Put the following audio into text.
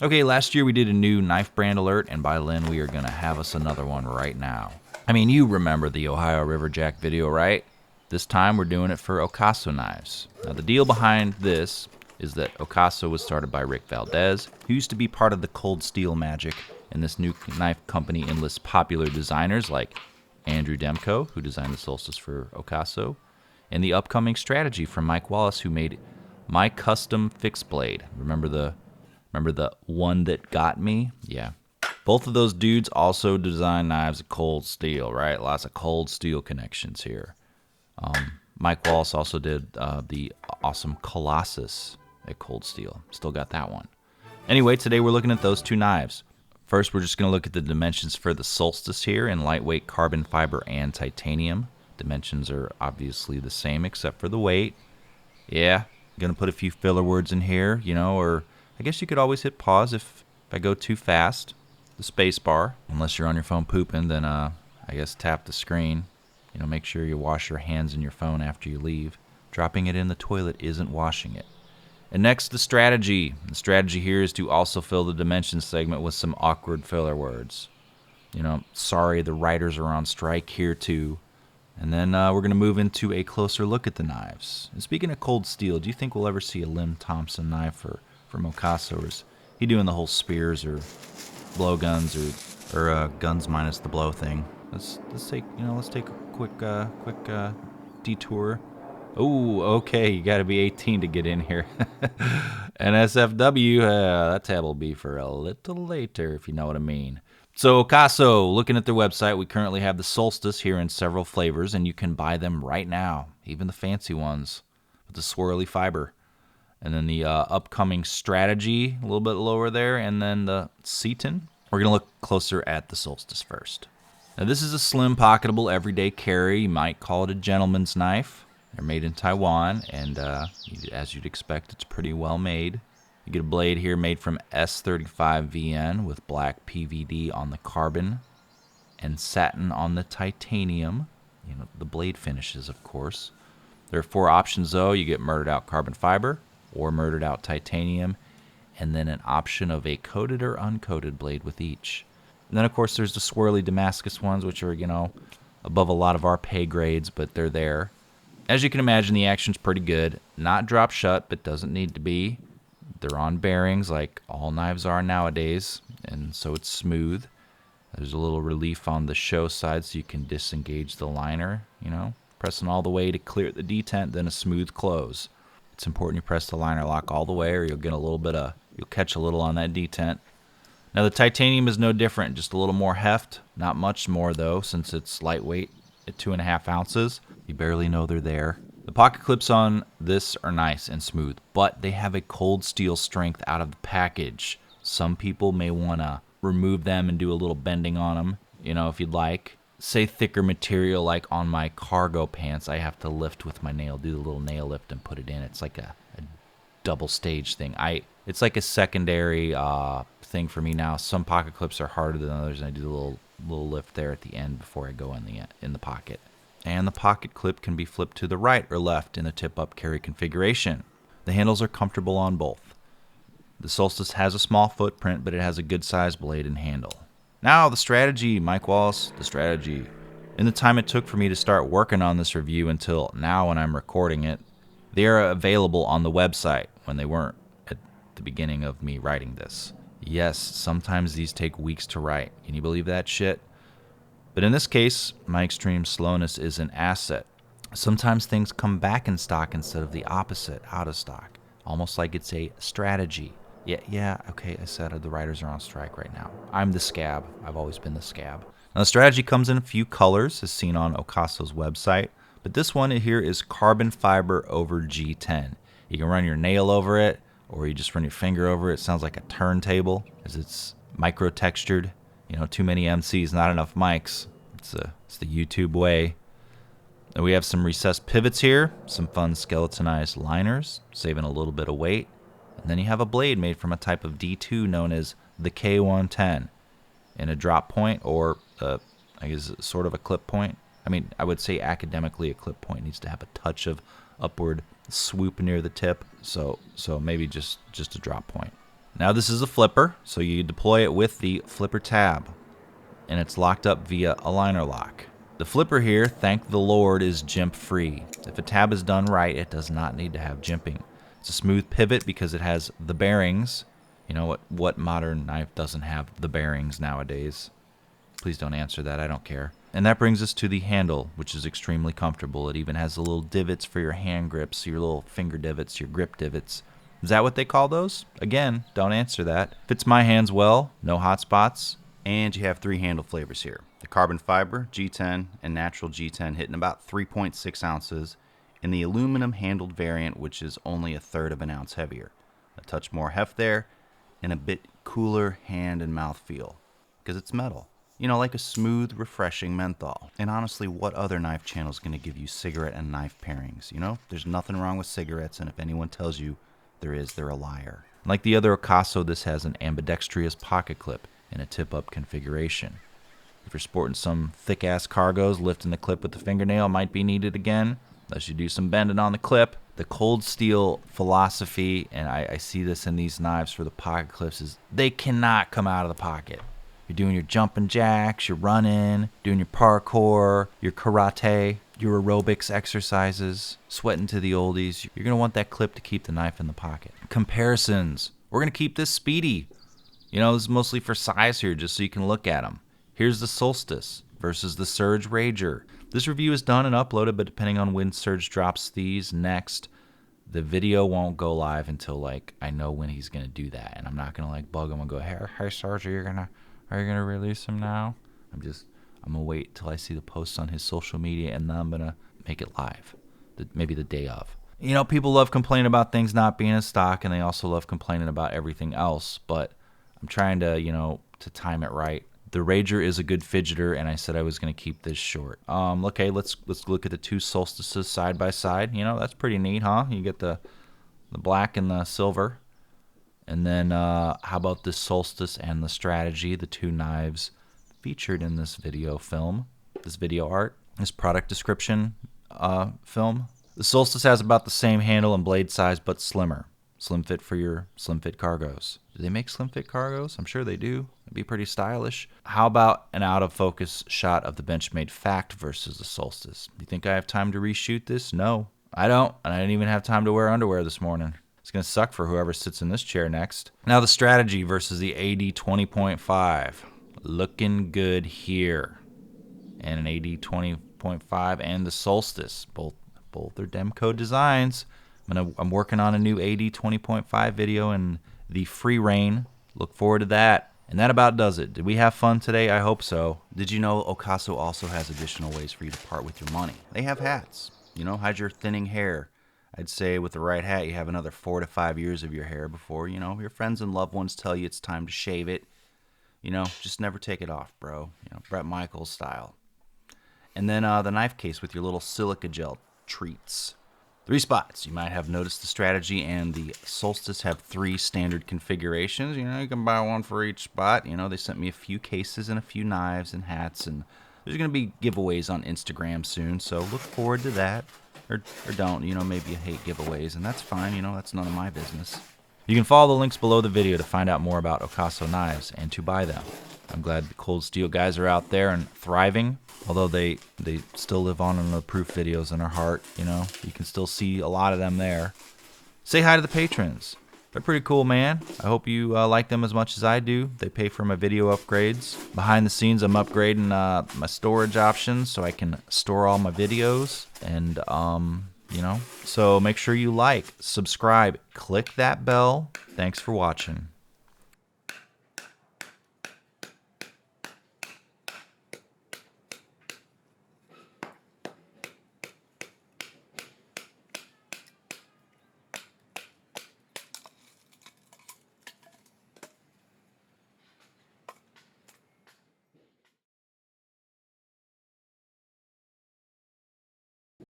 Okay, last year we did a new knife brand alert, and by Lynn, we are going to have us another one right now. I mean, you remember the Ohio River Jack video, right? This time we're doing it for Ocaso Knives. Now, the deal behind this is that Ocaso was started by Ric Valdez, who used to be part of the Cold Steel magic, and this new knife company enlists popular designers like Andrew Demko, who designed the Solstice for Ocaso, and the upcoming strategy from Mike Wallace, who made my custom fixed blade. Remember the one that got me? Yeah. Both of those dudes also design knives of cold steel, right? Lots of cold steel connections here. Mike Wallace also did the awesome Colossus at Cold Steel. Still got that one. Anyway, today we're looking at those two knives. First, we're just going to look at the dimensions for the Solstice here in lightweight carbon fiber and titanium. Dimensions are obviously the same except for the weight. Yeah, going to put a few filler words in here, or I guess you could always hit pause if I go too fast. The space bar, unless you're on your phone pooping, then I guess tap the screen. Make sure you wash your hands and your phone after you leave. Dropping it in the toilet isn't washing it. And next, the strategy. The strategy here is to also fill the dimensions segment with some awkward filler words. Sorry, the writers are on strike here too. And then we're going to move into a closer look at the knives. And speaking of cold steel, do you think we'll ever see a Lim Thompson knife from Ocaso? Or is he doing the whole spears or blowguns or guns minus the blow thing? Let's take a quick detour. Oh, okay, you got to be 18 to get in here. NSFW, that tab will be for a little later, if you know what I mean. So Ocaso, looking at their website, we currently have the Solstice here in several flavors, and you can buy them right now, even the fancy ones with the swirly fiber. And then the upcoming strategy, a little bit lower there, and then the Seton. We're going to look closer at the Solstice first. Now this is a slim, pocketable, everyday carry. You might call it a gentleman's knife. They're made in Taiwan, and as you'd expect, it's pretty well made. You get a blade here made from S35VN with black PVD on the carbon and satin on the titanium. The blade finishes, of course. There are 4 options, though. You get murdered out carbon fiber or murdered out titanium, and then an option of a coated or uncoated blade with each. And then, of course, there's the swirly Damascus ones, which are, above a lot of our pay grades, but they're there. As you can imagine, the action's pretty good. Not drop shut, but doesn't need to be. They're on bearings like all knives are nowadays, and so it's smooth. There's a little relief on the show side so you can disengage the liner, pressing all the way to clear the detent, then a smooth close. It's important you press the liner lock all the way or you'll catch a little on that detent. Now the titanium is no different, just a little more heft, not much more though, since it's lightweight at 2.5 ounces. You barely know they're there. The pocket clips on this are nice and smooth, but they have a cold steel strength out of the package. Some people may want to remove them and do a little bending on them, if you'd like. Say thicker material like on my cargo pants, I have to lift with my nail, do the little nail lift and put it in. It's like a double stage thing. It's like a secondary thing for me now. Some pocket clips are harder than others, and I do the little lift there at the end before I go in the pocket. And the pocket clip can be flipped to the right or left in the tip-up carry configuration. The handles are comfortable on both. The Solstice has a small footprint, but it has a good-sized blade and handle. Now, the strategy, Mike Wallace, the strategy. In the time it took for me to start working on this review until now when I'm recording it, they are available on the website when they weren't at the beginning of me writing this. Yes, sometimes these take weeks to write. Can you believe that shit? But in this case, my extreme slowness is an asset. Sometimes things come back in stock instead of the opposite, out of stock. Almost like it's a strategy. Yeah, okay, I said the writers are on strike right now. I'm the scab. I've always been the scab. Now, the strategy comes in a few colors, as seen on Ocaso's website. But this one here is carbon fiber over G10. You can run your nail over it, or you just run your finger over it. It sounds like a turntable, as it's micro-textured. Too many MCs, not enough mics. It's the YouTube way. And we have some recessed pivots here, some fun skeletonized liners, saving a little bit of weight. And then you have a blade made from a type of D2 known as the K110 in a drop point, or I guess sort of a clip point. I mean, I would say academically a clip point needs to have a touch of upward swoop near the tip, so maybe just a drop point. Now this is a flipper, so you deploy it with the flipper tab, and it's locked up via a liner lock. The flipper here, thank the Lord, is jimp free. If a tab is done right, it does not need to have jimping. It's a smooth pivot because it has the bearings. You know what modern knife doesn't have the bearings nowadays? Please don't answer that, I don't care. And that brings us to the handle, which is extremely comfortable. It even has the little divots for your hand grips, your little finger divots, your grip divots. Is that what they call those? Again, don't answer that. Fits my hands well, no hot spots. And you have 3 handle flavors here. The carbon fiber, G10, and natural G10 hitting about 3.6 ounces, and the aluminum handled variant, which is only 1/3 of an ounce heavier. A touch more heft there, and a bit cooler hand and mouth feel, because it's metal. You know, like a smooth, refreshing menthol. And honestly, what other knife channel is going to give you cigarette and knife pairings? You know, there's nothing wrong with cigarettes, and if anyone tells you there is, they're a liar. Like the other Ocaso, this has an ambidextrous pocket clip in a tip-up configuration. If you're sporting some thick-ass cargos, lifting the clip with the fingernail might be needed again, unless you do some bending on the clip. The cold steel philosophy, and I see this in these knives for the pocket clips, is they cannot come out of the pocket. You're doing your jumping jacks, you're running, doing your parkour, your karate, your aerobics exercises, sweating to the oldies. You're going to want that clip to keep the knife in the pocket. Comparisons. We're going to keep this speedy. You know, this is mostly for size here, just so you can look at them. Here's the Solstice versus the Surge Rager. This review is done and uploaded, but depending on when Surge drops these next, the video won't go live until, like, I know when he's going to do that. And I'm not going to, like, bug him and go, hey, Surge, are you going to release him now? I'm going to wait till I see the posts on his social media, and then I'm going to make it live, maybe the day of. You know, people love complaining about things not being in stock, and they also love complaining about everything else, but I'm trying to, you know, to time it right. The Rager is a good fidgeter, and I said I was going to keep this short. Okay, let's look at the 2 Solstices side by side. You know, that's pretty neat, huh? You get the black and the silver. And then how about the Solstice and the Strategy, the 2 knives featured in this video film, this video art, this product description film. The Solstice has about the same handle and blade size, but slimmer. Slim fit for your slim fit cargos. Do they make slim fit cargos? I'm sure they do. It'd be pretty stylish. How about an out of focus shot of the Benchmade Fact versus the Solstice? You think I have time to reshoot this? No, I don't. And I didn't even have time to wear underwear this morning. It's going to suck for whoever sits in this chair next. Now the Strategy versus the AD 20.5. Looking good here. And an AD 20.5 and the Solstice. Both are Demko designs. I'm working on a new AD 20.5 video in the free reign. Look forward to that. And that about does it. Did we have fun today? I hope so. Did you know Ocaso also has additional ways for you to part with your money? They have hats. You know, hide your thinning hair. I'd say with the right hat, you have another 4 to 5 years of your hair before, you know, your friends and loved ones tell you it's time to shave it. You know, just never take it off, bro. You know, Bret Michaels style. And then the knife case with your little silica gel treats. 3 spots. You might have noticed the Strategy and the Solstice have 3 standard configurations. You know, you can buy one for each spot. You know, they sent me a few cases and a few knives and hats, and there's going to be giveaways on Instagram soon, so look forward to that. Or don't. You know, maybe you hate giveaways, and that's fine. You know, that's none of my business. You can follow the links below the video to find out more about Ocaso Knives and to buy them. I'm glad the Cold Steel guys are out there and thriving, although they still live on in the proof videos in our heart. You know, you can still see a lot of them there. Say hi to the patrons. They're pretty cool, man. I hope you like them as much as I do. They pay for my video upgrades. Behind the scenes, I'm upgrading my storage options so I can store all my videos. And, you know, so make sure you like, subscribe, click that bell. Thanks for watching.